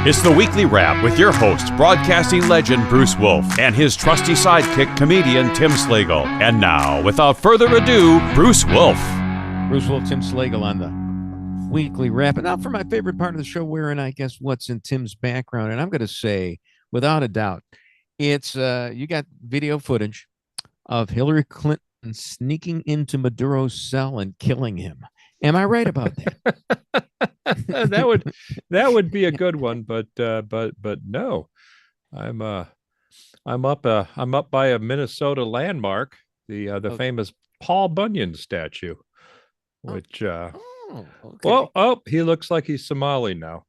It's the weekly wrap with your host, broadcasting legend Bruce Wolf, and his trusty sidekick, comedian Tim Slagle. And now, without further ado, Bruce Wolf. Bruce Wolf, Tim Slagle on the weekly wrap. And now for my favorite part of the show, wherein I guess what's in Tim's background. And I'm going to say, without a doubt, it's you got video footage of Hillary Clinton sneaking into Maduro's cell and killing him. Am I right about that? that would be a good one, but no, I'm up by a Minnesota landmark, the famous Paul Bunyan statue, which okay. he looks like he's Somali now.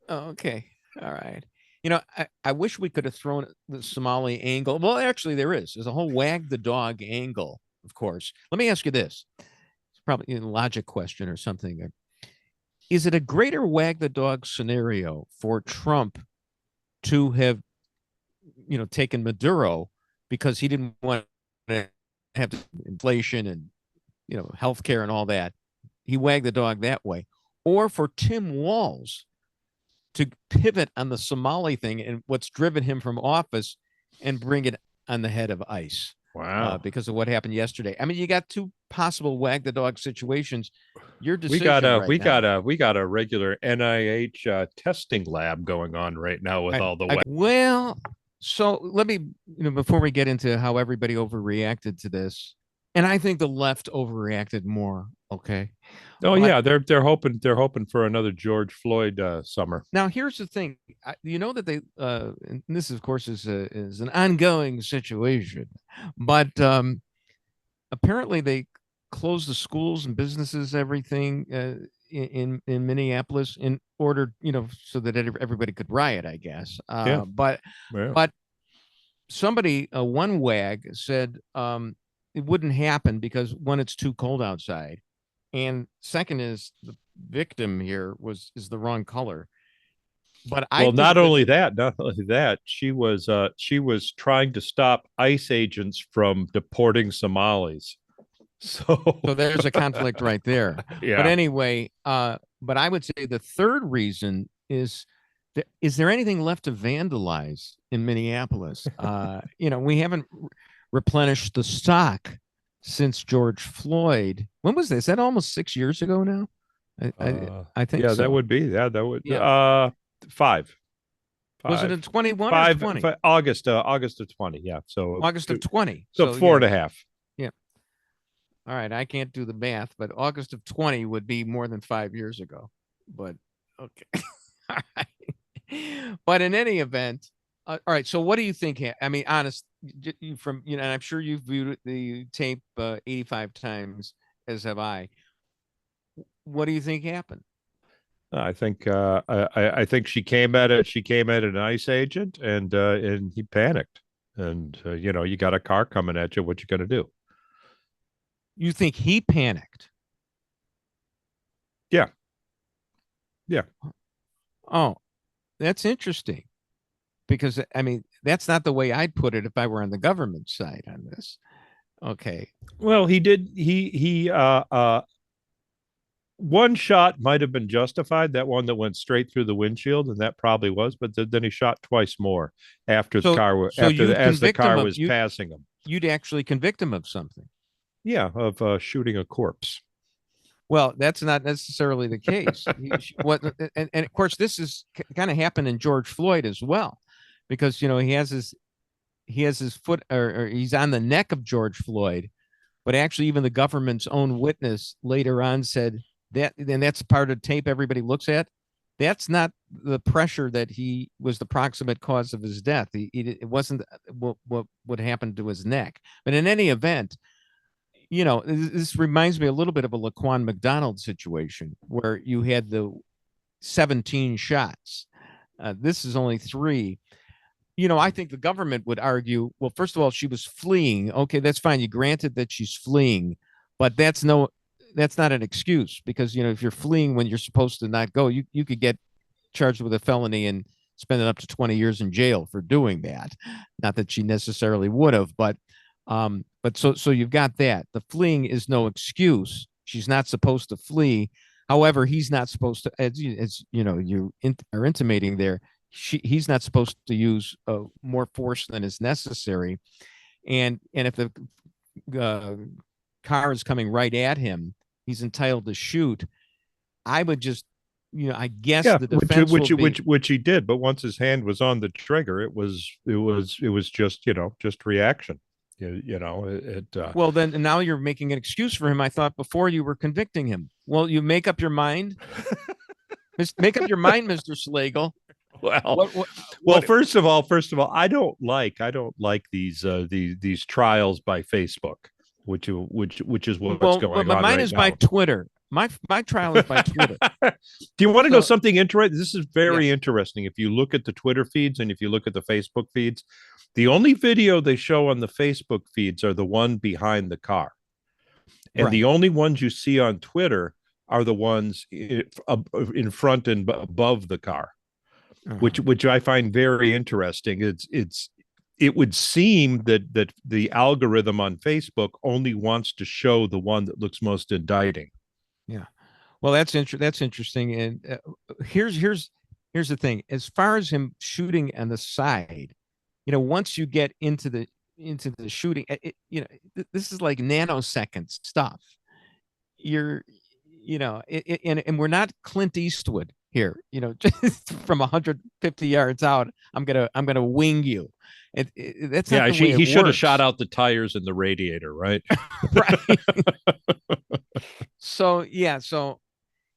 Oh, okay, all right. You know, I wish we could have thrown the Somali angle. Well, actually, there's a whole wag the dog angle, of course. Let me ask you this. It's probably a logic question or something. Is it a greater wag the dog scenario for Trump to have, taken Maduro because he didn't want to have inflation and, healthcare and all that? He wagged the dog that way. Or for Tim Walz to pivot on the Somali thing and what's driven him from office and bring it on the head of ICE. Wow. Because of what happened yesterday. I mean, you got two possible wag the dog situations. Your decision. We got a regular NIH testing lab going on right now with all the well, so let me, before we get into how everybody overreacted to this, and I think the left overreacted more. Okay. Yeah, they're hoping for another George Floyd summer. Now, here's the thing. That they and this, of course, is an ongoing situation, but apparently they closed the schools and businesses, everything in Minneapolis in order, so that everybody could riot, I guess. But somebody, one wag said it wouldn't happen because one, it's too cold outside. And second is the victim here is the wrong color. But not only that, she was trying to stop ICE agents from deporting Somalis. So there's a conflict right there. Yeah. But anyway, but I would say the third reason is there anything left to vandalize in Minneapolis? We haven't replenished the stock since George Floyd. When was this? Is that almost 6 years ago now? I think so. That would be. That would. Yeah. 5. Was it in 21 or 20? August of 20. Yeah. So August of 20. So 4.5. Yeah. All right. I can't do the math, but August of 20 would be more than 5 years ago. But okay. All right. But in any event, all right. So what do you think? I mean, honest, from, and I'm sure you've viewed the tape 85 times, as have I. What do you think happened? I think I think she came at it. She came at an ICE agent, and he panicked. And you got a car coming at you. What you gonna do? You think he panicked? Yeah. Yeah. Oh, that's interesting. Because, I mean, that's not the way I'd put it if I were on the government side on this. Okay. Well, he did. He one shot might have been justified, that one that went straight through the windshield, and that probably was. But then he shot twice more after the car as the car was passing him. You'd actually convict him of something. Yeah, of shooting a corpse. Well, that's not necessarily the case. And of course, this is kind of happened in George Floyd as well, because he has his foot, or he's on the neck of George Floyd, but actually even the government's own witness later on said that, and that's part of tape everybody looks at. That's not the pressure that he was the proximate cause of his death. It wasn't what happened to his neck. But in any event, this reminds me a little bit of a Laquan McDonald situation where you had the 17 shots. This is only 3. I think the government would argue, well, first of all, she was fleeing. Okay, that's fine. You granted that she's fleeing, but that's not an excuse, because, if you're fleeing when you're supposed to not go, you could get charged with a felony and spend up to 20 years in jail for doing that. Not that she necessarily would have, but so you've got that. The fleeing is no excuse. She's not supposed to flee. However, he's not supposed to, as you are intimating there, he's not supposed to use more force than is necessary. And if the car is coming right at him, he's entitled to shoot. I would just, I guess the defense which he did, but once his hand was on the trigger, it was just just reaction. Well, then now you're making an excuse for him. I thought before you were convicting him. Well, you make up your mind. Make up your mind, Mr. Slagle. Well, first of all, I don't like these trials by Facebook, which is what's going on. But mine right is now. by Twitter. My trial is by Twitter. Do you want to know something interesting? This is very interesting. If you look at the Twitter feeds and if you look at the Facebook feeds, the only video they show on the Facebook feeds are the one behind the car, and the only ones you see on Twitter are the ones in front and above the car. Which I find very interesting. It would seem that the algorithm on Facebook only wants to show the one that looks most indicting. Yeah, well, that's interesting. And here's the thing: as far as him shooting on the side, once you get into the shooting, this is like nanosecond stuff. And we're not Clint Eastwood here, just from 150 yards out, I'm gonna wing you. That's not the way he should have works. shot out the tires and the radiator, right? Right. So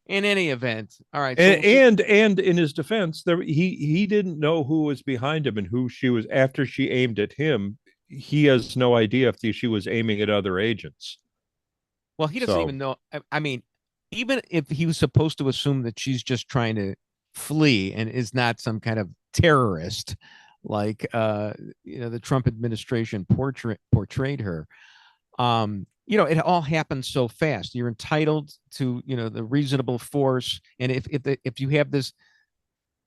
in any event, all right. And in his defense, he didn't know who was behind him and who she was. After she aimed at him, he has no idea if she was aiming at other agents. Well, he doesn't even know. I mean, even if he was supposed to assume that she's just trying to flee and is not some kind of terrorist, like the Trump administration portrayed her, it all happens so fast. You're entitled to the reasonable force, and if you have this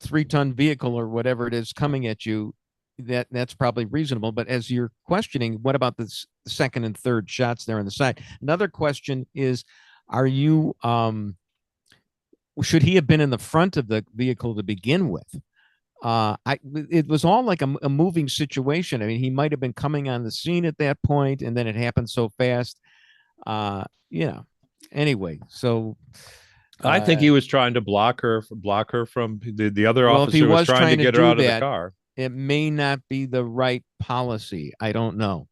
3-ton vehicle or whatever it is coming at you, that's probably reasonable. But as you're questioning, what about the second and third shots there on the side? Another question is, are you should he have been in the front of the vehicle to begin with? It was all like a moving situation. I mean, he might have been coming on the scene at that point, and then it happened so fast. Anyway, so I think he was trying to block her from the other officer. If he was trying to get her out of the car. It may not be the right policy. I don't know.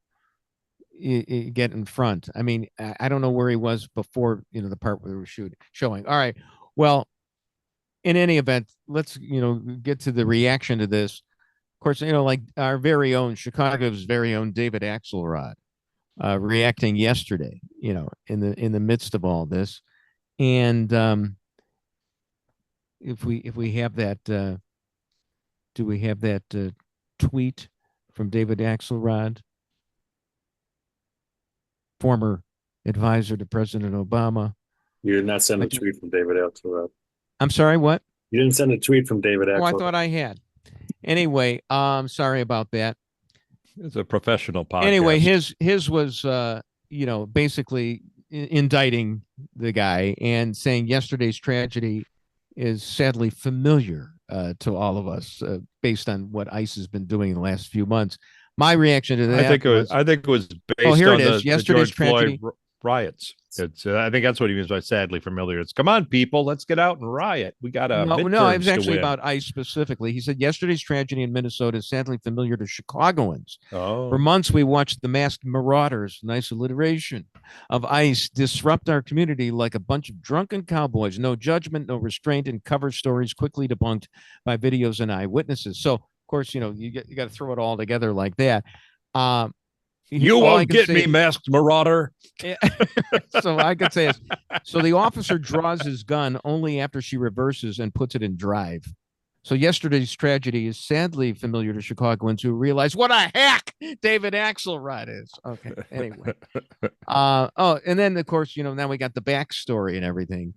Get in front. I mean, I don't know where he was before, the part where we were showing. All right. Well, in any event, let's, get to the reaction to this. Of course, like our very own Chicago's very own David Axelrod reacting yesterday, in the midst of all this. And if we have that, do we have that tweet from David Axelrod, former advisor to President Obama? You did not send a tweet from David Axelrod. I'm sorry, what? You didn't send a tweet from David Axelrod. Oh, I thought I had. Anyway, sorry about that. It's a professional podcast. Anyway, his was basically indicting the guy and saying yesterday's tragedy is sadly familiar to all of us, based on what ICE has been doing in the last few months. My reaction to that, I think it was based on the George Floyd riots. I think that's what he means by sadly familiar. It's, come on, people, let's get out and riot. We got a no. It was actually about ICE specifically. He said yesterday's tragedy in Minnesota is sadly familiar to Chicagoans. For months, we watched the masked marauders, nice alliteration, of ICE disrupt our community like a bunch of drunken cowboys. No judgment, no restraint, and cover stories quickly debunked by videos and eyewitnesses. So, of course, you got to throw it all together like that. You won't get me, masked marauder. So I could say is, so the officer draws his gun only after she reverses and puts it in drive. So yesterday's tragedy is sadly familiar to Chicagoans who realize what a hack David Axelrod is. Okay. Anyway. And then of course, now we got the backstory and everything.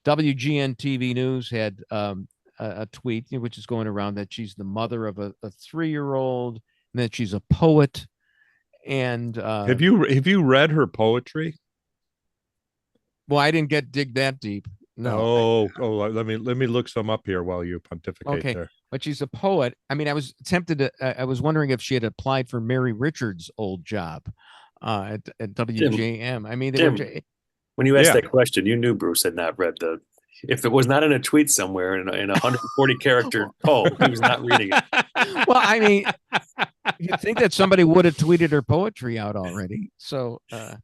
WGN-TV News had a tweet, which is going around, that she's the mother of a 3-year-old, and that she's a poet. And have you read her poetry? Well, I didn't dig that deep. No. Let me look some up here while you pontificate Okay, there. but she's a poet. I mean, I was tempted to. I was wondering if she had applied for Mary Richards' old job at WJM. I mean, they Tim, were. when you asked Yeah. that question, you knew Bruce had not read the. If it was not in a tweet somewhere in a 140 character poem, he was not reading it. Well, I mean, you'd think that somebody would have tweeted her poetry out already. So, yeah.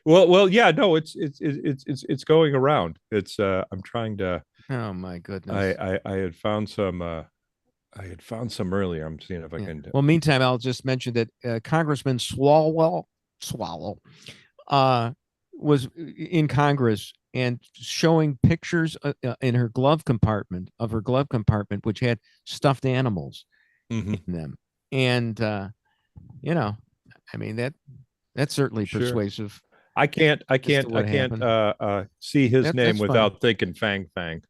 Well, yeah, no, it's going around. It's I'm trying to. Oh my goodness. I had found some. I had found some earlier. I'm seeing if I can. Well, meantime, I'll just mention that Congressman Swalwell was in Congress and showing pictures in her glove compartment, which had stuffed animals in them. And, I mean, that's certainly persuasive. I can't see his name without thinking Fang Fang.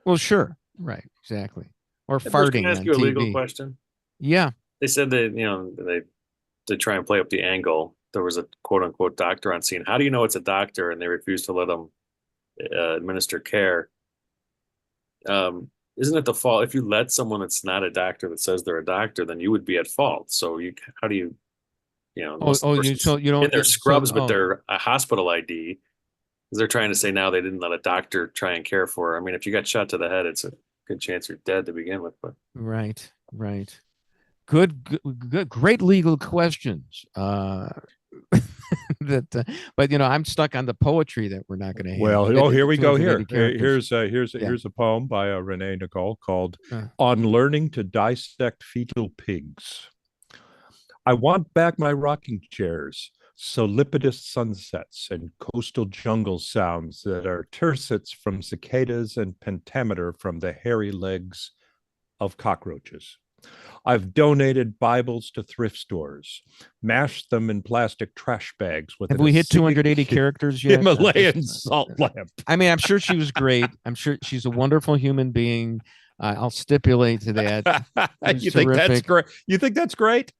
Well, sure. Right. Exactly. Or Hey, farting can I ask on you a TV. legal question? Yeah. They said that, they try and play up the angle. There was a quote unquote doctor on scene. How do you know it's a doctor and they refuse to let them administer care? Isn't it the fault if you let someone that's not a doctor that says they're a doctor, then you would be at fault. So how do you, So you don't in their scrubs, but they're a hospital ID, because they're trying to say now they didn't let a doctor try and care for her. I mean, if you got shot to the head, it's a good chance you're dead to begin with. But right. Good, great legal questions. But I'm stuck on the poetry that we're not going to have. Well, here we go. Here's a poem by Renee Nicole called "On Learning to Dissect Fetal Pigs." I want back my rocking chairs, solipidus sunsets and coastal jungle sounds that are tercets from cicadas and pentameter from the hairy legs of cockroaches. I've donated Bibles to thrift stores, mashed them in plastic trash bags with. Have we hit 280 characters yet? Himalayan salt lamp. I mean, I'm sure she was great. I'm sure she's a wonderful human being. I'll stipulate to that. You think that's great? You think that's great?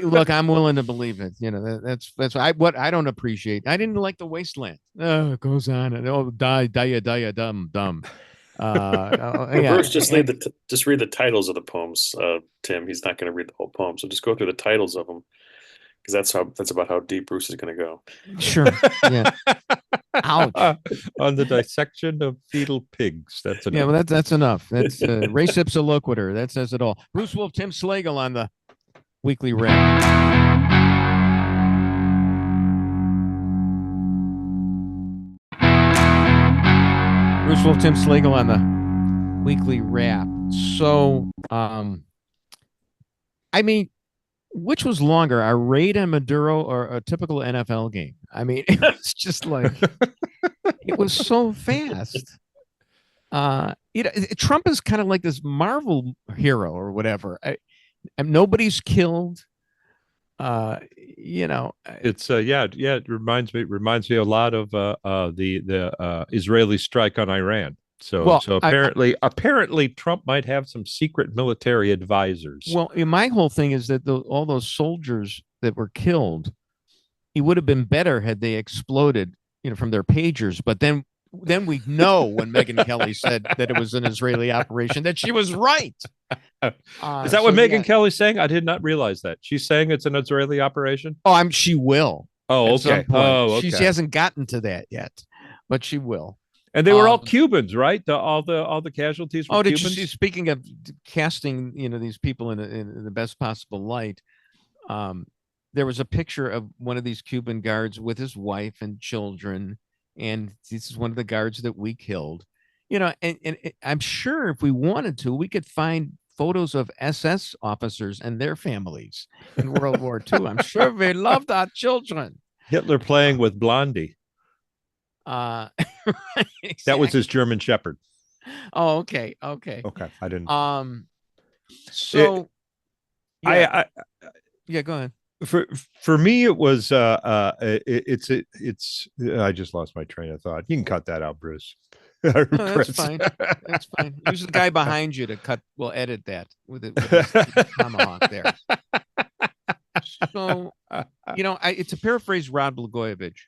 Look, I'm willing to believe it. That's what I don't appreciate. I didn't like the wasteland. Oh, it goes on and die, dumb. Bruce, just read the titles of the poems, Tim. He's not going to read the whole poem, so just go through the titles of them, because that's about how deep Bruce is going to go. Sure. Yeah. Ouch. On the dissection of fetal pigs. That's enough. Yeah, well, that's enough. That's res ipsa loquitur. That says it all. Bruce Wolf, Tim Slagle on the Weekly Wrap. Bruce Wolf, Tim Slagle on the Weekly Wrap. So, I mean, which was longer, a raid on Maduro or a typical NFL game? I mean, it was just like, it was so fast. Trump is kind of like this Marvel hero or whatever. And nobody's killed. It's it reminds me a lot of the Israeli strike on Iran. So apparently Trump might have some secret military advisors. Well, my whole thing is that all those soldiers that were killed, it would have been better had they exploded, from their pagers. But then we know when Megyn Kelly said that it was an Israeli operation that she was right. Is that what Megyn Kelly's saying? I did not realize that. She's saying it's an Israeli operation? Oh, she will. Oh, okay. She hasn't gotten to that yet, but she will. And they were all Cubans, right? All the casualties were Cubans? Did you, speaking of casting, these people in the best possible light, there was a picture of one of these Cuban guards with his wife and children. And this is one of the guards that we killed, and I'm sure if we wanted to, we could find photos of SS officers and their families in World War II. I'm sure they loved our children. Hitler playing with Blondie. Exactly. That was his German Shepherd. Oh, okay. I didn't. Yeah, go ahead. For me, it was it's I just lost my train of thought. You can cut that out, Bruce. No, that's fine. That's fine. Use the guy behind you to cut. We'll edit that with his tomahawk there. So, it's to paraphrase Rod Blagojevich.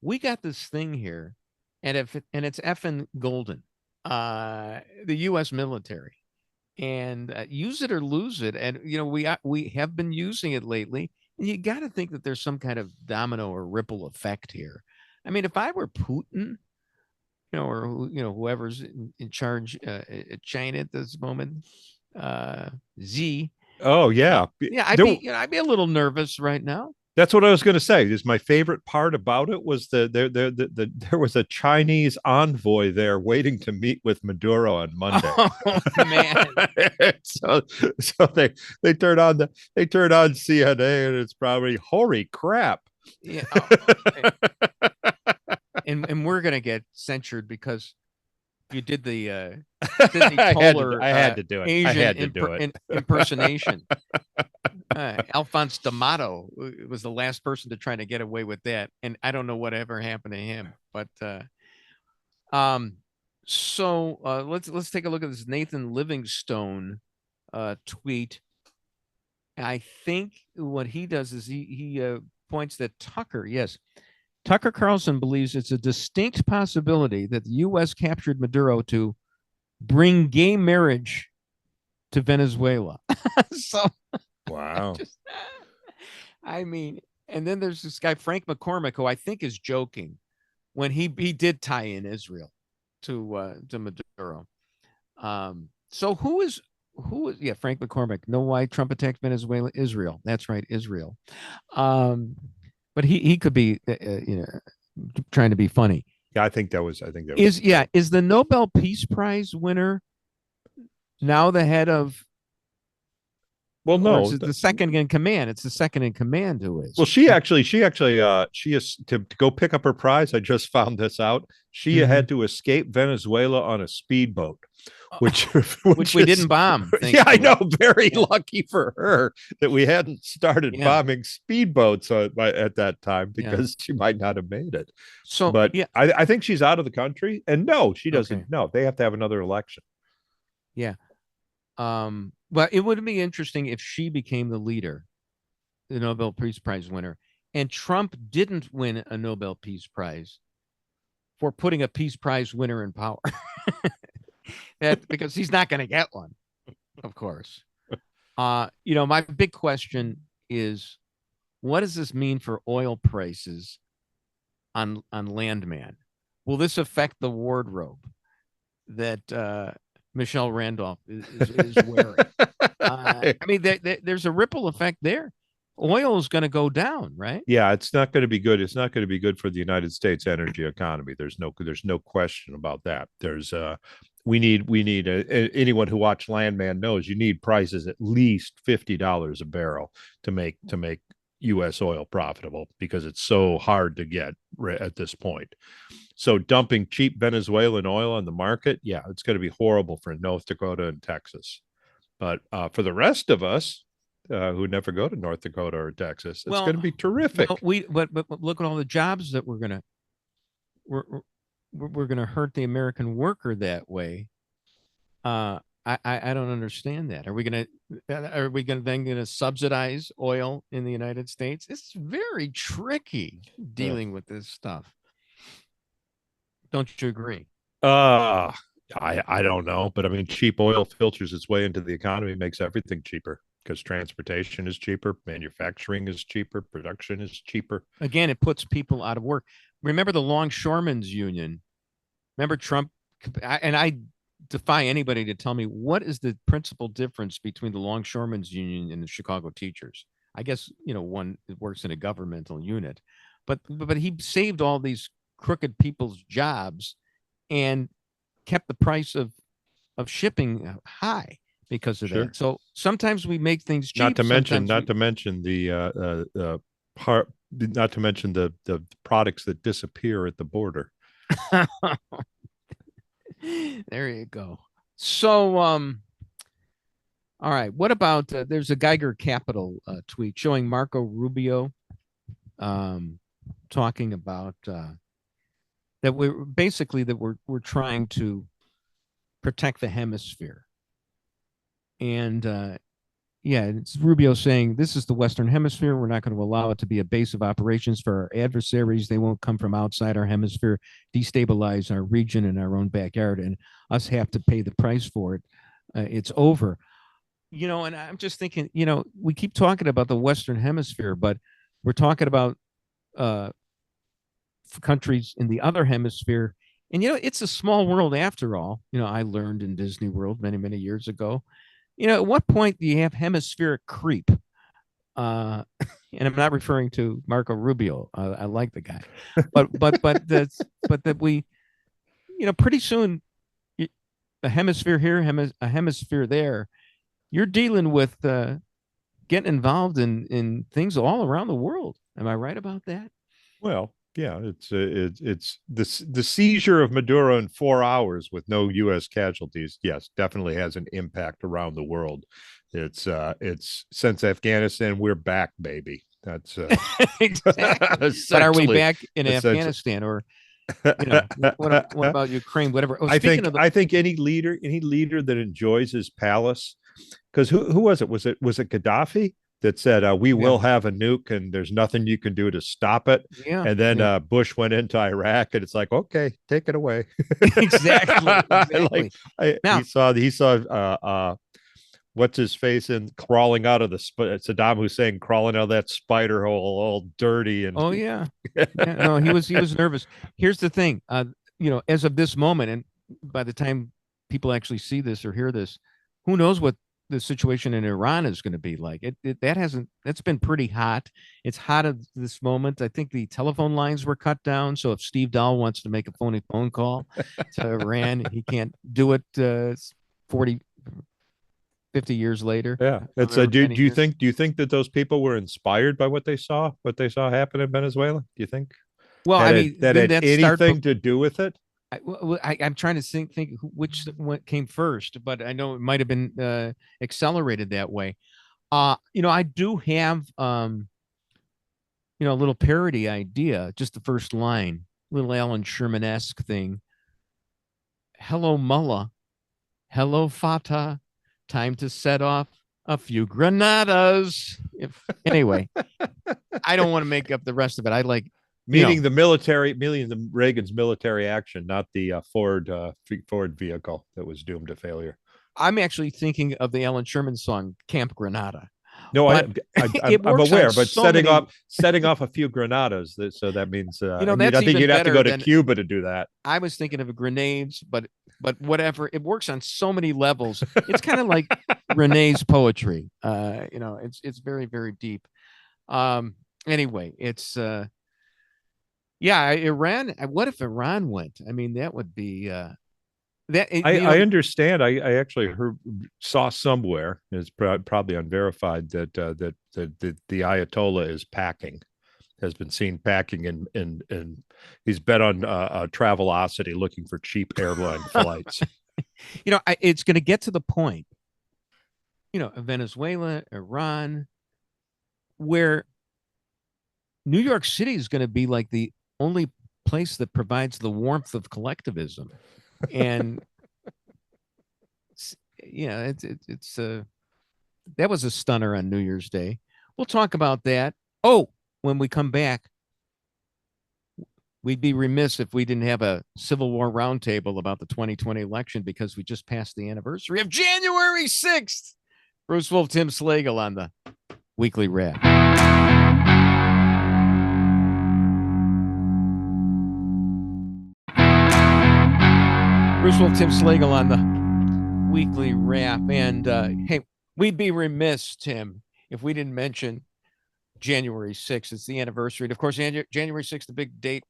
we got this thing here, and it's effing golden, the U.S. military, and use it or lose it. And we have been using it lately, and you got to think that there's some kind of domino or ripple effect here. I mean, if I were Putin, or whoever's in charge at China at this moment, Z. Oh yeah, yeah, I'd be a little nervous right now. That's what I was going to say. Is my favorite part about it was there was a Chinese envoy there waiting to meet with Maduro on Monday. Oh man! so they turn on CNN and it's probably holy crap. Yeah. And we're gonna get censured because you did the Sidney Toler, I had to do it. Asian I had to do it. impersonation. Alphonse D'Amato was the last person to try to get away with that, and I don't know whatever happened to him. But so let's take a look at this Nathan Livingstone tweet. I think what he does is he points that Tucker Carlson believes it's a distinct possibility that the U.S. captured Maduro to bring gay marriage to Venezuela. So, wow. I mean, and then there's this guy, Frank McCormick, who I think is joking when he did tie in Israel to Maduro. So who is Frank McCormick. Know why Trump attacked Venezuela? Israel. That's right, Israel. But he could be, trying to be funny. Yeah, I think that was. Is the Nobel Peace Prize winner now the head of? Well, no, it's the second in command. It's the second in command who is. Well, she is to go pick up her prize. I just found this out. She had to escape Venezuela on a speedboat, which we didn't bomb. Yeah, I know. Very lucky for her that we hadn't started bombing speedboats at that time, because she might not have made it. So, but I think she's out of the country, and no, she doesn't. Okay. No, they have to have another election. Yeah. But it would be interesting if she became the leader, the Nobel Peace Prize winner, and Trump didn't win a Nobel Peace Prize for putting a Peace Prize winner in power. Because he's not going to get one, of course. My big question is, what does this mean for oil prices on Landman? Will this affect the wardrobe that Michelle Randolph is wearing? I mean, there's a ripple effect there. Oil is going to go down, right? Yeah, it's not going to be good. It's not going to be good for the United States energy economy. There's no question about that. We need anyone who watched Landman knows you need prices at least $50 a barrel to make U.S. oil profitable, because it's so hard to get at this point. So dumping cheap Venezuelan oil on the market, yeah, it's going to be horrible for North Dakota and Texas. But for the rest of us who never go to North Dakota or Texas, it's going to be terrific. But look at all the jobs that we're going to hurt the American worker that way. I don't understand that. Are we then going to subsidize oil in the United States? It's very tricky dealing with this stuff. Don't you agree? I don't know, but I mean, cheap oil filters its way into the economy, makes everything cheaper, because transportation is cheaper, manufacturing is cheaper, production is cheaper. Again, it puts people out of work. Remember the Longshoremen's Union? Remember Trump? And I defy anybody to tell me what is the principal difference between the Longshoremen's Union and the Chicago teachers. I guess, one works in a governmental unit, but he saved all these crooked people's jobs and kept the price of shipping high because of that. So sometimes we make things cheap. Not to mention the products that disappear at the border. There you go. So, all right. What about there's a Geiger Capital tweet showing Marco Rubio talking about that we're trying to protect the hemisphere. And yeah, it's Rubio saying this is the Western Hemisphere. We're not going to allow it to be a base of operations for our adversaries. They won't come from outside our hemisphere, destabilize our region in our own backyard, and us have to pay the price for it. It's over. And I'm just thinking, we keep talking about the Western Hemisphere, but we're talking about countries in the other hemisphere. And, it's a small world after all. I learned in Disney World many, many years ago. At what point do you have hemispheric creep? And I'm not referring to Marco Rubio. I like the guy, but that we, pretty soon, a hemisphere here, a hemisphere there. You're dealing with getting involved in things all around the world. Am I right about that? Well, yeah, it's the seizure of Maduro in 4 hours with no U.S. casualties. Yes, definitely has an impact around the world. It's since Afghanistan, we're back, baby. That's exactly. But are we back in Afghanistan or? What about Ukraine? Whatever. I think any leader that enjoys his palace, because who was it? Was it Gaddafi that said we will have a nuke and there's nothing you can do to stop it? Yeah. And then Bush went into Iraq and it's like, okay, take it away. Exactly. He saw what's his face in crawling out of the Saddam Hussein crawling out of that spider hole all dirty and no, he was nervous. Here's the thing, as of this moment, and by the time people actually see this or hear this, who knows what the situation in Iran is going to be like. That's been pretty hot. It's hot at this moment. I think the telephone lines were cut down, so if Steve Dahl wants to make a phone call to Iran, he can't do it 50 years later. Yeah. It's do you think that those people were inspired by what they saw happen in Venezuela? Do you think? Well, that had anything to do with it? I'm trying to think what came first, but I know it might have been accelerated that way. I do have a little parody idea, just the first line, little Alan Sherman-esque thing. Hello, Mullah. Hello, Fatah. Time to set off a few granadas. Anyway, I don't want to make up the rest of it. I like meaning the Reagan's military action, not the Ford vehicle that was doomed to failure. I'm actually thinking of the Alan Sherman song "Camp Granada." No, I'm aware, but setting off a few granadas. So that means I think you'd have to go to Cuba to do that. I was thinking of grenades, but whatever. It works on so many levels. It's kind of like Renee's poetry. It's very, very deep. Anyway, it's Iran. What if Iran went? I mean, that would be I understand. I actually saw somewhere, it's probably unverified, that the Ayatollah has been seen packing and he's bet on Travelocity looking for cheap airline flights. It's going to get to the point, Venezuela, Iran, where New York City is going to be like the only place that provides the warmth of collectivism. And it's that was a stunner on New Year's Day. We'll talk about that. When we come back, we'd be remiss if we didn't have a Civil War roundtable about the 2020 election, because we just passed the anniversary of January 6th. Bruce Wolf, Tim Slagle on the Weekly Wrap. Bruce Wolf, Tim Slagle on the Weekly Wrap. And hey, we'd be remiss, Tim, if we didn't mention January 6th. It's the anniversary. And of course, January 6th, the big date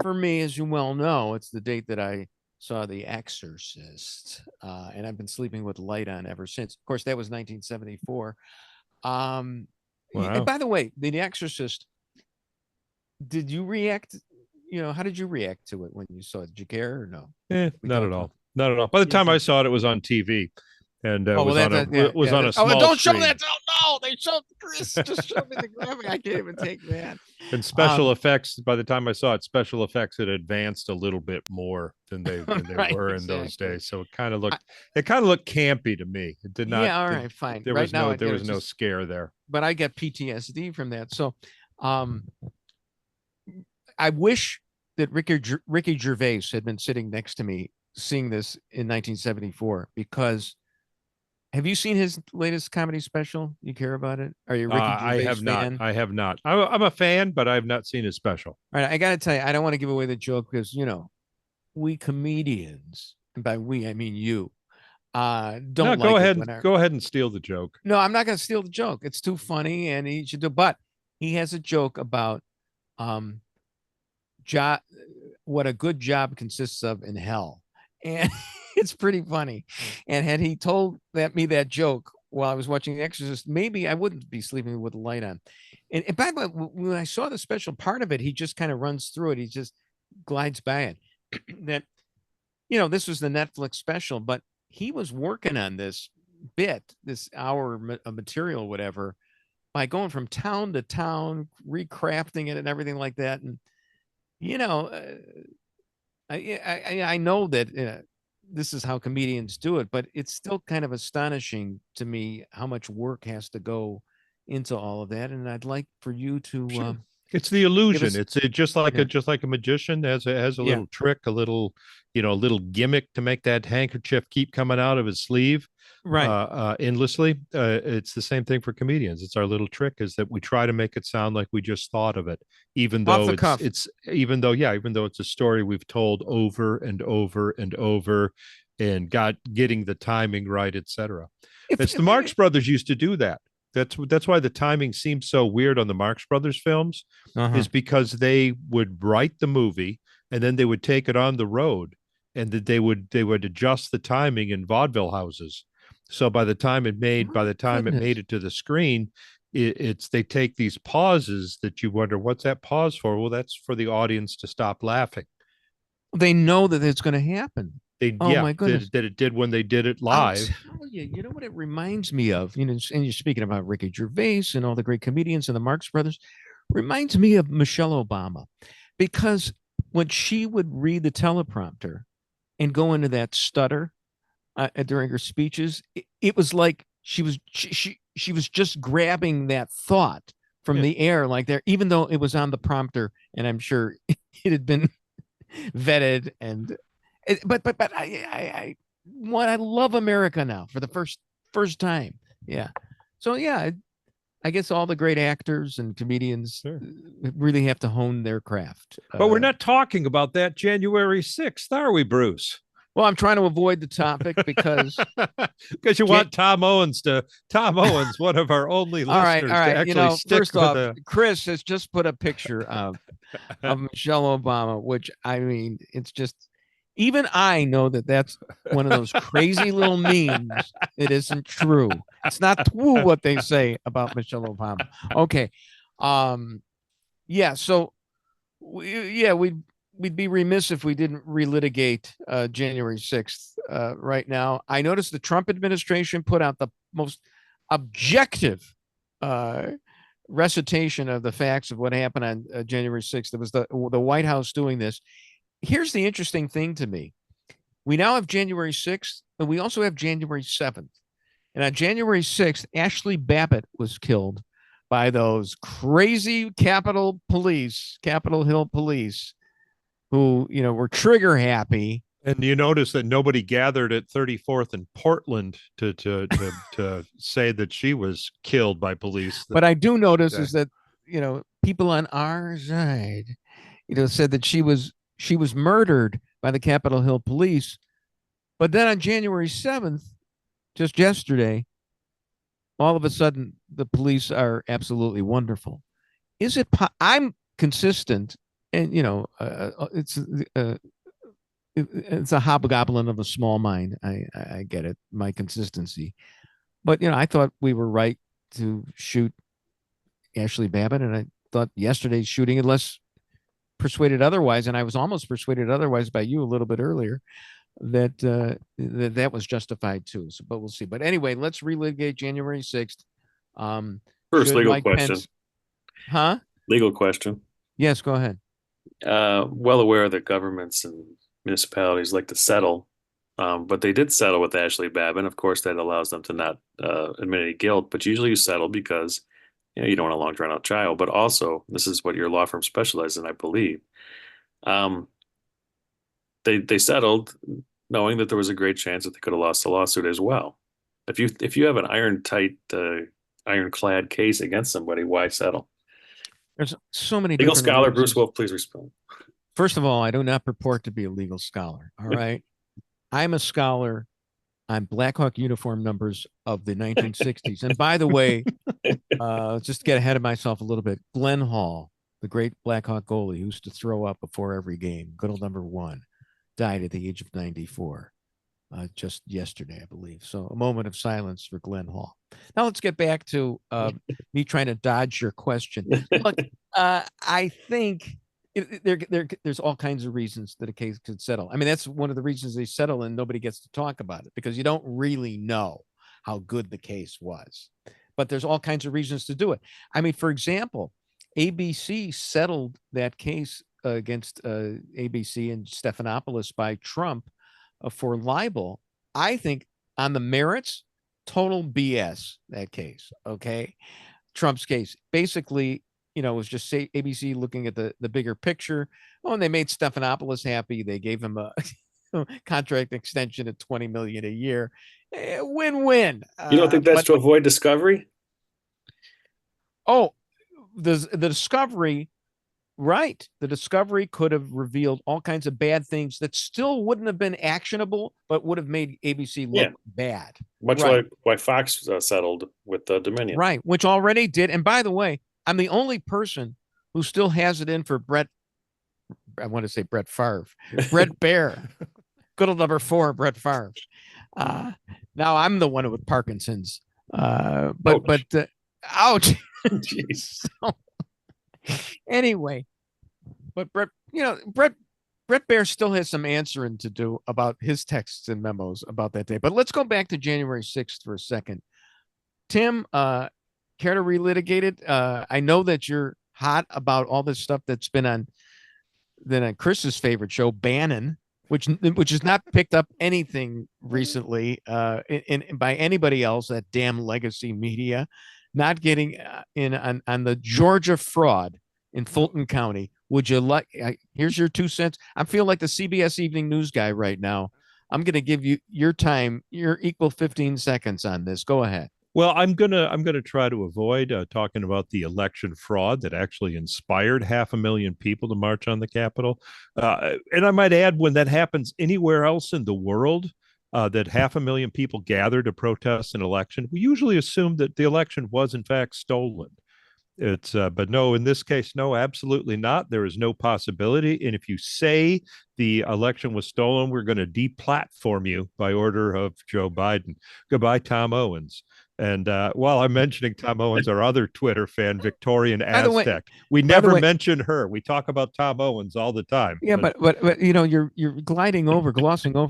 for me, as you well know, it's the date that I saw The Exorcist. And I've been sleeping with light on ever since. Of course, that was 1974. Wow. And by the way, The Exorcist, did you react? How did you react to it when you saw it? Did you care or no? Not at all. Not at all. By the time I saw it, it was on TV. and was on a small don't screen. show that. Oh no, they showed Chris. Just show me the graphic. I can't even take that. And special effects. By the time I saw it, special effects had advanced a little bit more than they Right, were in exactly. those days. So it kind of looked campy to me. It did not. Yeah, all right, fine. There right was now, there was no scare there. But I get PTSD from that. So, I wish that Ricky Gervais had been sitting next to me seeing this in 1974, because have you seen his latest comedy special? You care about it? Are you a Ricky Gervais I have fan? not. I have not. I'm a fan, but I have not seen his special. All right, I got to tell you, I don't want to give away the joke because, we comedians, and by we, I mean you, don't No, like go it ahead. Go ahead and steal the joke. No, I'm not going to steal the joke. It's too funny, and he should do. But he has a joke about job, what a good job consists of in hell, and it's pretty funny. And had he told me that joke while I was watching The Exorcist, maybe I wouldn't be sleeping with the light on. And by the way, when I saw the special part of it, he just kind of runs through it. He just glides by it. That, this was the Netflix special, but he was working on this hour of material, whatever, by going from town to town, recrafting it and everything like that. And, I know that this is how comedians do it, but it's still kind of astonishing to me how much work has to go into all of that. And I'd like for you to, sure. It's the illusion. It's just like a magician has a little trick, a little gimmick to make that handkerchief keep coming out of his sleeve, right? Endlessly. It's the same thing for comedians. It's our little trick, is that we try to make it sound like we just thought of it, even though it's a story we've told over and over and over, and getting the timing right, etc. It's the Marx Brothers used to do that. That's why the timing seems so weird on the Marx Brothers films, is because they would write the movie and then they would take it on the road, and that they would adjust the timing in vaudeville houses. So by the time it made it to the screen, they take these pauses that you wonder, what's that pause for? Well, that's for the audience to stop laughing. They know that it's going to happen. My goodness, that it did when they did it live. I'll tell you, you know what it reminds me of? And you're speaking about Ricky Gervais and all the great comedians and the Marx Brothers. Reminds me of Michelle Obama, because when she would read the teleprompter and go into that stutter during her speeches, it was like she was just grabbing that thought from the air, like there, even though it was on the prompter, and I'm sure it had been vetted and. But I love America now for the first time. Yeah. So yeah, I guess all the great actors and comedians really have to hone their craft. But we're not talking about that January 6th, are we, Bruce? Well, I'm trying to avoid the topic because you want Tom Owens, one of our only listeners. All right. To actually stick first off, Chris has just put a picture of Michelle Obama, which, I mean, it's just. Even I know that that's one of those crazy little memes. It isn't true. It's not true what they say about Michelle Obama. Okay. Yeah. So, we'd be remiss if we didn't relitigate January 6th right now. I noticed the Trump administration put out the most objective recitation of the facts of what happened on January 6th. It was the White House doing this. Here's the interesting thing to me. We now have January 6th, but we also have January 7th. And on January 6th, Ashley Babbitt was killed by those crazy Capitol Hill police, who, were trigger happy. And you notice that nobody gathered at 34th and Portland to say that she was killed by police. But I do notice is that, people on our side, said that she was murdered by the Capitol Hill police. But then on January 7th, just yesterday, all of a sudden, the police are absolutely wonderful. Is it? I'm consistent, and it's a hobgoblin of a small mind. I get it, my consistency, but I thought we were right to shoot Ashley Babbitt, and I thought yesterday's shooting, unless persuaded otherwise, and I was almost persuaded otherwise by you a little bit earlier, that was justified too. So, but we'll see. But anyway, let's relitigate January 6th. First legal question. Huh? Legal question. Yes, go ahead. Well aware that governments and municipalities like to settle, but they did settle with Ashley Babin. Of course, that allows them to not admit any guilt, but usually you settle because you don't want a long drawn out trial. But also, this is what your law firm specializes in, I believe. They settled knowing that there was a great chance that they could have lost the lawsuit as well. If you have an ironclad case against somebody, why settle? There's so many legal different scholar reasons. Bruce Wolf, please respond. First of all, I do not purport to be a legal scholar. All right. I'm a scholar on Black Hawk uniform numbers of the 1960s. And by the way, just to get ahead of myself a little bit, Glenn Hall, the great Black Hawk goalie who used to throw up before every game, good old number 1, died at the age of 94 just yesterday, I believe. So a moment of silence for Glenn Hall. Now let's get back to me trying to dodge your question. Look, I think there's all kinds of reasons that a case could settle. I mean, that's one of the reasons they settle and nobody gets to talk about it, because you don't really know how good the case was. But there's all kinds of reasons to do it. I mean, for example, ABC settled that case against ABC and Stephanopoulos by Trump for libel. I think on the merits, total BS, that case. Okay. Trump's case basically, it was just say ABC looking at the bigger picture. Oh, and they made Stephanopoulos happy. They gave him a contract extension at $20 million a year. Win-win. You don't think that's to avoid discovery? Oh, the discovery, right. The discovery could have revealed all kinds of bad things that still wouldn't have been actionable, but would have made ABC look bad. Much like why Fox settled with Dominion. Right, which already did. And by the way, I'm the only person who still has it in for Brett. I want to say Brett Favre. Brett Baer. Good old number 4, Brett Favre. Now I'm the one with Parkinson's. Ouch. Jeez. So, anyway, but Brett Baer still has some answering to do about his texts and memos about that day. But let's go back to January 6th for a second. Tim, care to relitigate it? I know that you're hot about all this stuff that's been on Chris's favorite show, Bannon, which has not picked up anything recently by anybody else, that damn legacy media, not getting in on the Georgia fraud in Fulton County. Would you like, here's your 2 cents. I feel like the CBS Evening News guy right now. I'm going to give you your time, your equal 15 seconds on this. Go ahead. Well, I'm gonna try to avoid talking about the election fraud that actually inspired 500,000 people to march on the Capitol. And I might add, when that happens anywhere else in the world, that 500,000 people gather to protest an election, we usually assume that the election was in fact stolen. But no, in this case, no, absolutely not. There is no possibility. And if you say the election was stolen, we're going to deplatform you by order of Joe Biden. Goodbye, Tom Owens. And while I'm mentioning Tom Owens, our other Twitter fan, Victorian Aztec, we never mention her. We talk about Tom Owens all the time. Yeah, but you're glossing over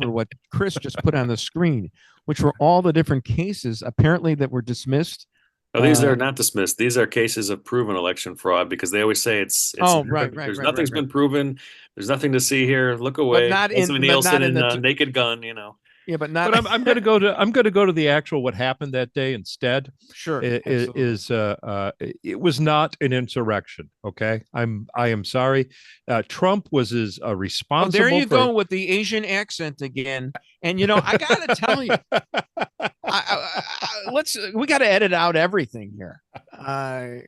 what Chris just put on the screen, which were all the different cases apparently that were dismissed. Oh, these are not dismissed. These are cases of proven election fraud, because they always say it's right. Nothing's been proven. There's nothing to see here. Look away. But not in Nielsen and Naked Gun. Yeah, but not. But I'm going to go to the actual what happened that day instead. Sure. It was not an insurrection. Okay, I am sorry. Trump was as responsible. There you go with the Asian accent again. And I got to tell you, we got to edit out everything here,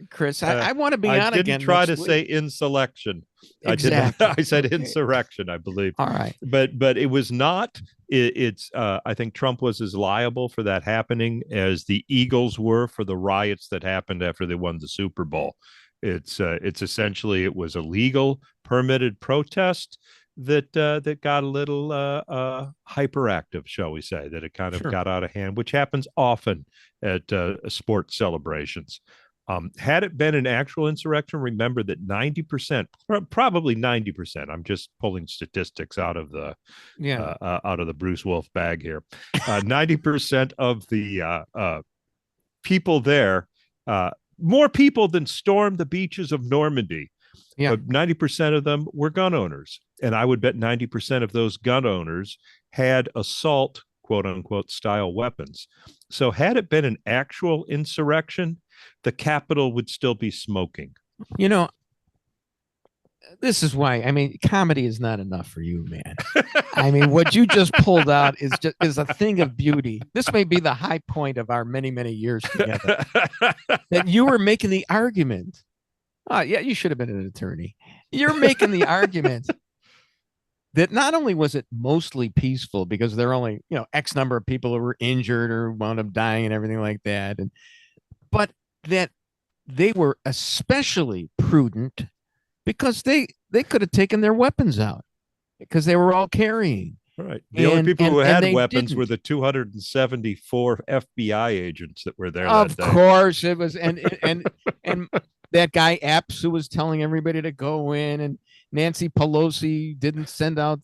Chris. I want to be on again. I didn't try to say insurrection. Exactly. I said insurrection, I believe. All right. But it was not. I think Trump was as liable for that happening as the Eagles were for the riots that happened after they won the Super Bowl. It's essentially, it was a legal, permitted protest that got a little hyperactive, shall we say, that it kind of got out of hand, which happens often at sports celebrations. Had it been an actual insurrection, remember that 90%, probably 90%, I'm just pulling statistics out of the Bruce Wolf bag here. 90% of the people there, more people than stormed the beaches of Normandy. Yeah. 90% of them were gun owners. And I would bet 90% of those gun owners had assault, quote unquote, style weapons. So had it been an actual insurrection, the Capitol would still be smoking. You know, this is why, I mean, comedy is not enough for you, man. I mean, what you just pulled out is a thing of beauty. This may be the high point of our many, many years together. That you were making the argument. Oh, yeah, you should have been an attorney. You're making the argument that not only was it mostly peaceful because there are only, X number of people who were injured or wound up dying and everything like that, but that they were especially prudent because they could have taken their weapons out because they were all carrying. Right. The only people who had weapons were the 274 FBI agents that were there. Of course it was. And that guy Epps who was telling everybody to go in, and Nancy Pelosi didn't send out,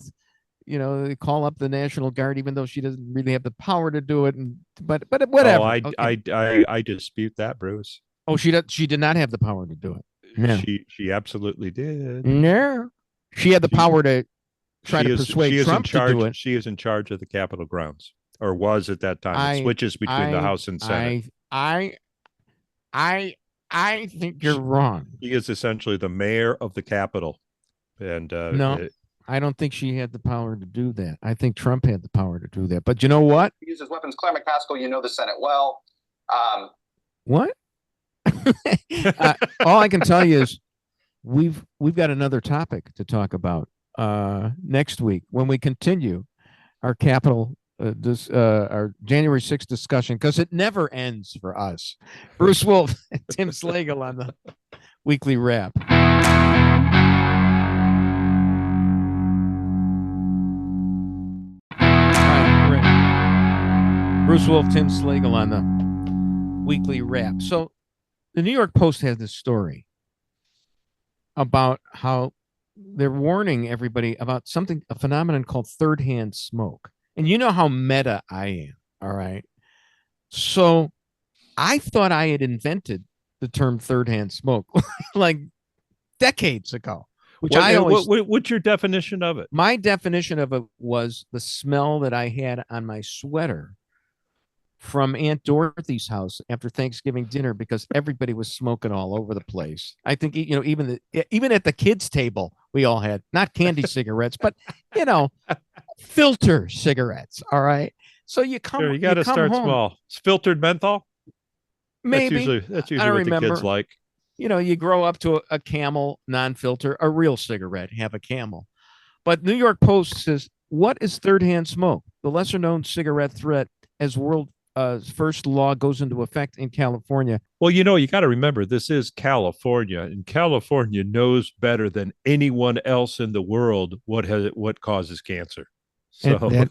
they call up the National Guard, even though she doesn't really have the power to do it. But whatever. Oh, I dispute that, Bruce. Oh, she did not have the power to do it. No. She absolutely did. No, she had the power to try to persuade Trump to do it. She is in charge of the Capitol grounds, or was at that time. It switches between the House and Senate. I think you're wrong. He is essentially the mayor of the Capitol. And no, I don't think she had the power to do that. I think Trump had the power to do that. But you know what? He uses weapons. Claire McCaskill, you know the Senate well. What? All I can tell you is we've got another topic to talk about next week when we continue our Capitol our January 6th discussion, because it never ends for us. Bruce Wolf and Tim Slagle on the Weekly Wrap. Bruce Wolf, Tim Slagle on the Weekly Wrap. So the New York Post has this story about how they're warning everybody about a phenomenon called third-hand smoke. And you know how meta I am, all right? So I thought I had invented the term third-hand smoke like decades ago. What's your definition of it? My definition of it was the smell that I had on my sweater from Aunt Dorothy's house after Thanksgiving dinner, because everybody was smoking all over the place. I think, even at the kids' table, we all had not candy cigarettes, but filter cigarettes. All right. So you got to start home. Small. It's filtered menthol. Maybe that's usually what the kids like. You grow up to a Camel non-filter, a real cigarette, have a Camel. But New York Post says, what is third-hand smoke? The lesser-known cigarette threat as world first law goes into effect in California. Well, you got to remember, this is California, and California knows better than anyone else in the world what causes cancer. So,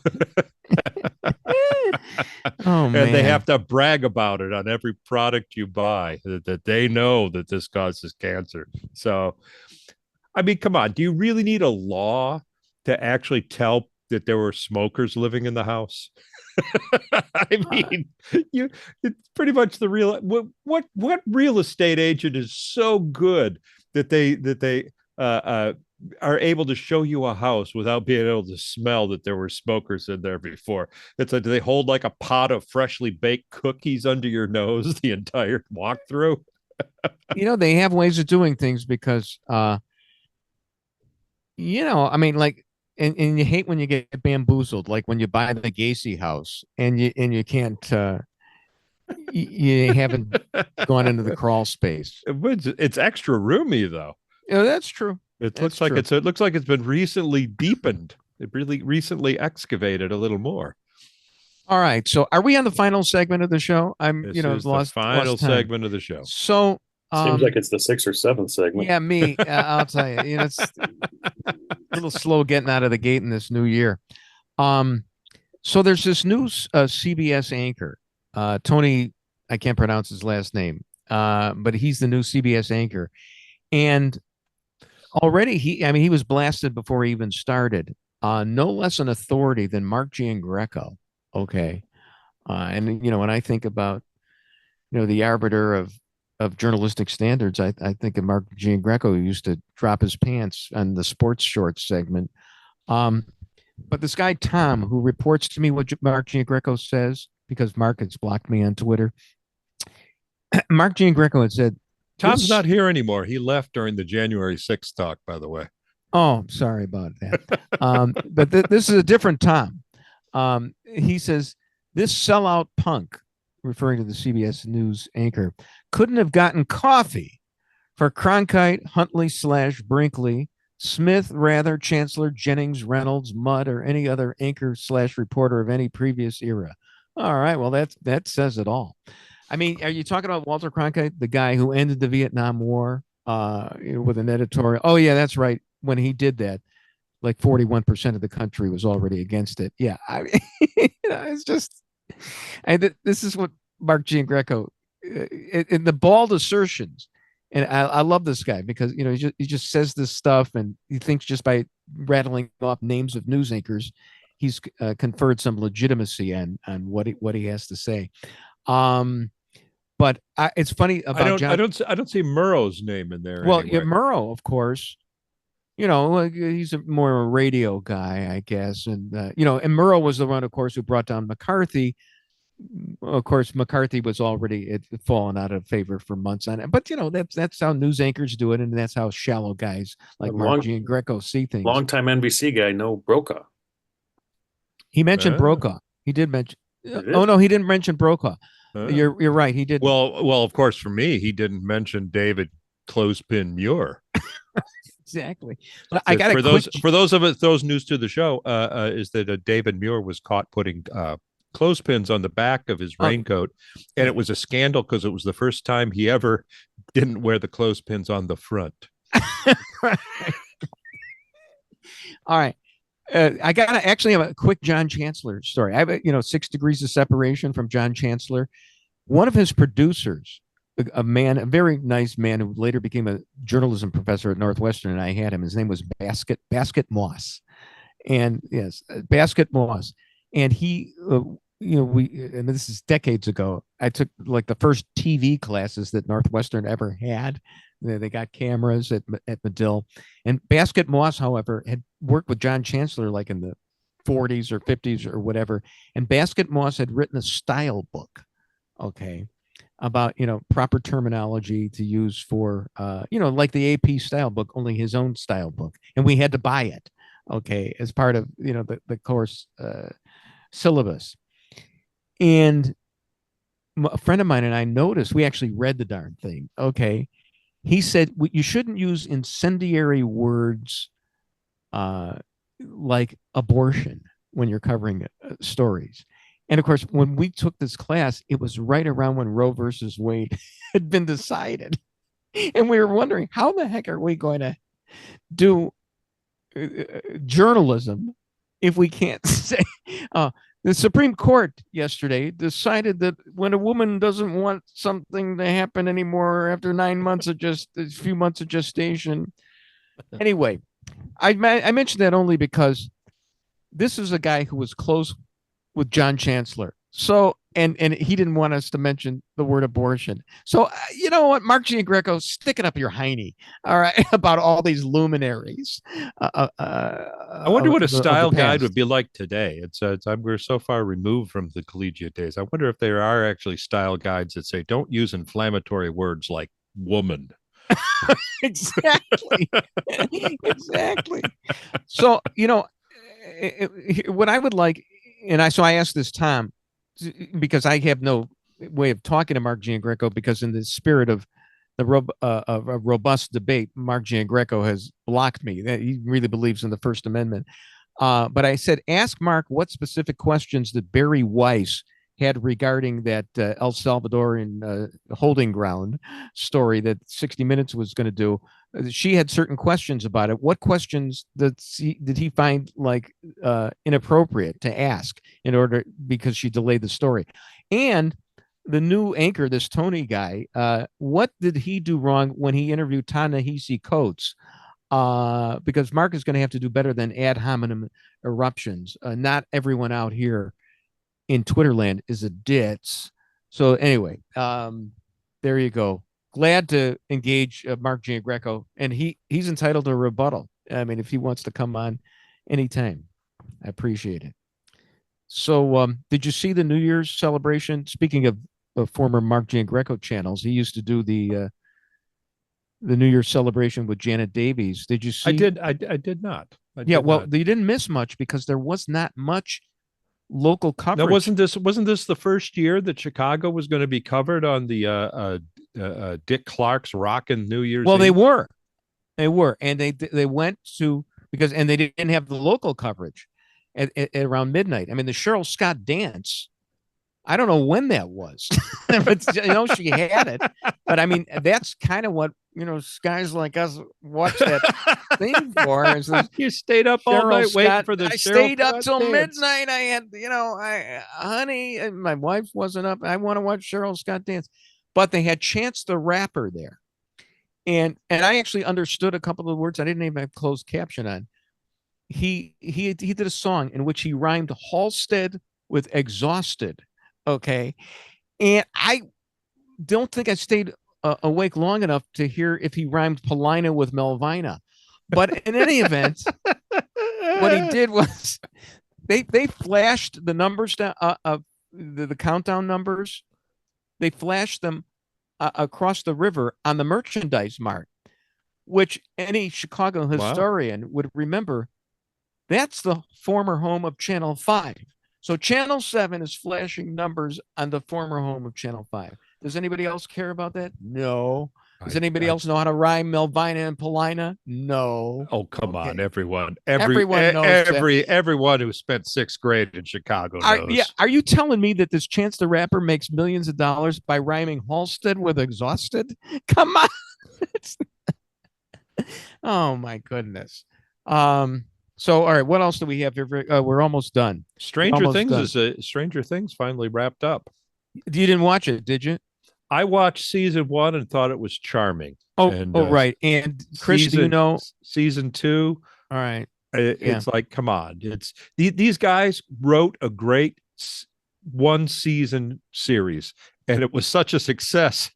and they have to brag about it on every product you buy, that they know that this causes cancer. So, I mean, come on, do you really need a law to actually tell that there were smokers living in the house? I mean, it's pretty much the real. What real estate agent is so good that they are able to show you a house without being able to smell that there were smokers in there before? It's like, do they hold like a pot of freshly baked cookies under your nose the entire walkthrough? They have ways of doing things because, I mean, like. And you hate when you get bamboozled, like when you buy the Gacy house and you can't, you haven't gone into the crawl space. It's extra roomy though. Yeah, that's true. It looks like it's been recently deepened. It really recently excavated a little more. All right. So are we on the final segment of the show? Lost final segment of the show. So seems like it's the 6th or 7th segment. Yeah, me. I'll tell you. It's a little slow getting out of the gate in this new year. So there's this new CBS anchor, Tony. I can't pronounce his last name. but he's the new CBS anchor. And already he was blasted before he even started. No less an authority than Mark Giangreco. Okay. And, when I think about, the arbiter of journalistic standards, I think of Mark Giangreco, who used to drop his pants on the sports shorts segment. But this guy, Tom, who reports to me what Mark Giangreco says, because Mark has blocked me on Twitter. Mark Giangreco had said, Tom's not here anymore. He left during the January 6th talk, by the way. Oh, sorry about that. But this is a different Tom. He says, this sellout punk, referring to the CBS News anchor, couldn't have gotten coffee for Cronkite, Huntley / Brinkley, Smith, Rather, Chancellor, Jennings, Reynolds, Mudd, or any other anchor / reporter of any previous era. All right, well, that says it all. I mean, are you talking about Walter Cronkite, the guy who ended the Vietnam War with an editorial? Oh, yeah, that's right. When he did that, like 41% of the country was already against it. Yeah, I mean, it's just, this is what Mark Giangreco, in the bald assertions. And I love this guy because, he just says this stuff, and he thinks just by rattling off names of news anchors, he's conferred some legitimacy on what he has to say. But it's funny about I don't see Murrow's name in there. Well, anyway. yeah, Murrow, of course. He's more a radio guy, I guess, and and Murrow was the one, of course, who brought down McCarthy. Of course, McCarthy was already fallen out of favor for months on it. But that's how news anchors do it, and that's how shallow guys like Mark Giangreco see things. Longtime NBC guy, no Brokaw. He mentioned Brokaw. He did mention. Oh no, he didn't mention Brokaw. You're right. He did. Well, of course, for me, he didn't mention David Clothespin Muir. Exactly. But I got for those news to the show is that David Muir was caught putting clothespins on the back of his raincoat, and it was a scandal because it was the first time he ever didn't wear the clothespins on the front. All right. I gotta actually have a quick John Chancellor story. I have 6 degrees of separation from John Chancellor. One of his producers, a very nice man who later became a journalism professor at Northwestern, and I had him. His name was Basket Moss, and yes, Basket Moss. And he, and this is decades ago. I took like the first TV classes that Northwestern ever had. They got cameras at Medill. And Basket Moss, however, had worked with John Chancellor like in the 40s or 50s or whatever. And Basket Moss had written a style book, okay, about, proper terminology to use for, like the AP style book, only his own style book. And we had to buy it, okay, as part of, the course syllabus. And a friend of mine and I noticed, we actually read the darn thing, okay. He said, you shouldn't use incendiary words like abortion when you're covering stories. And of course, when we took this class, it was right around when Roe versus Wade had been decided. And we were wondering, how the heck are we going to do journalism if we can't say, the Supreme Court yesterday decided that when a woman doesn't want something to happen anymore after 9 months of a few months of gestation. Anyway, I mentioned that only because this is a guy who was close with John Chancellor. So, and he didn't want us to mention the word abortion. So, you know what, Mark Giangreco, stick it up your hiney, all right, about all these luminaries. I wonder what a style guide would be like today. We're so far removed from the collegiate days. I wonder if there are actually style guides that say, don't use inflammatory words like woman. Exactly. Exactly. So, what I would like, so I asked this Tom, because I have no way of talking to Mark Giangreco, because in the spirit of a robust debate, Mark Giangreco has blocked me. He really believes in the First Amendment. But I said, ask Mark what specific questions that Barry Weiss had regarding that El Salvadorian holding ground story that 60 Minutes was going to do. She had certain questions about it. What questions did he find like inappropriate to ask because she delayed the story? And the new anchor, this Tony guy, what did he do wrong when he interviewed Ta-Nehisi Coates? Because Mark is going to have to do better than ad hominem eruptions. Not everyone out here in Twitterland is a ditz. So anyway, there you go. Glad to engage Mark Giangreco, and he's entitled to a rebuttal. I mean, if he wants to come on anytime, I appreciate it. So did you see the New Year's celebration? Speaking of former Mark Giangreco channels, he used to do the New Year's celebration with Janet Davies. Did you see? I did not. You didn't miss much because there was not much local coverage. Now, wasn't this the first year that Chicago was going to be covered on the Dick Clark's Rockin' New Year's Eve? They were, and they went to and they didn't have the local coverage at around midnight. I mean, the Cheryl Scott dance, I don't know when that was, but she had it. But I mean, that's kind of what guys like us watch that thing for. You stayed up all night waiting for the. I stayed up till midnight. I had, honey, and my wife wasn't up. I want to watch Cheryl Scott dance, but they had Chance the Rapper there, and I actually understood a couple of the words. I didn't even have closed caption on. He did a song in which he rhymed Halstead with exhausted. Okay. And I don't think I stayed awake long enough to hear if he rhymed Paulina with Melvina. But in any event, what he did was they flashed the numbers down of the countdown numbers. They flashed them across the river on the merchandise mart, which any Chicago historian would remember. That's the former home of Channel 5. So Channel 7 is flashing numbers on the former home of Channel 5. Does anybody else care about that? No. Does anybody else know how to rhyme Melvina and Paulina? No. Oh, come on, everyone. Everyone knows everyone who spent 6th grade in Chicago knows. Are you telling me that this Chance the Rapper makes millions of dollars by rhyming Halstead with exhausted? Come on. Oh, my goodness. So, all right, what else do we have here? We're almost done. Stranger Things finally wrapped up. You didn't watch it, did you? I watched season 1 and thought it was charming. Right. And Chris, season 2? All right. It's like, come on. These guys wrote a great 1-season series, and it was such a success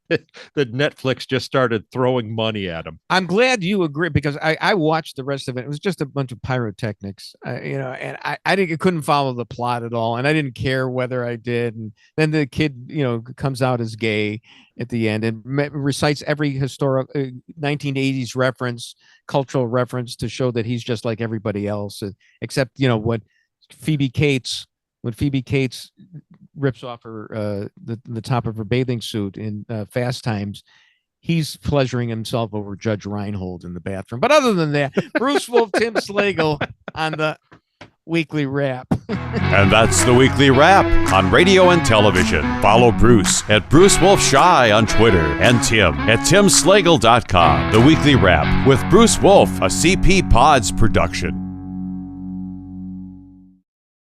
that Netflix just started throwing money at them. I'm glad you agree, because I watched the rest of it. It was just a bunch of pyrotechnics, and I couldn't follow the plot at all, and I didn't care whether I did. And then the kid, comes out as gay at the end and recites every historic 1980s cultural reference to show that he's just like everybody else, except when Phoebe Cates rips off her the top of her bathing suit in Fast Times, he's pleasuring himself over Judge Reinhold in the bathroom. But other than that, Bruce Wolf, Tim Slagle on the Weekly Wrap. And that's the Weekly Wrap on radio and television. Follow Bruce at Bruce Wolf Shy on Twitter and Tim at timslagle.com. The Weekly Wrap with Bruce Wolf, a CP Pods production.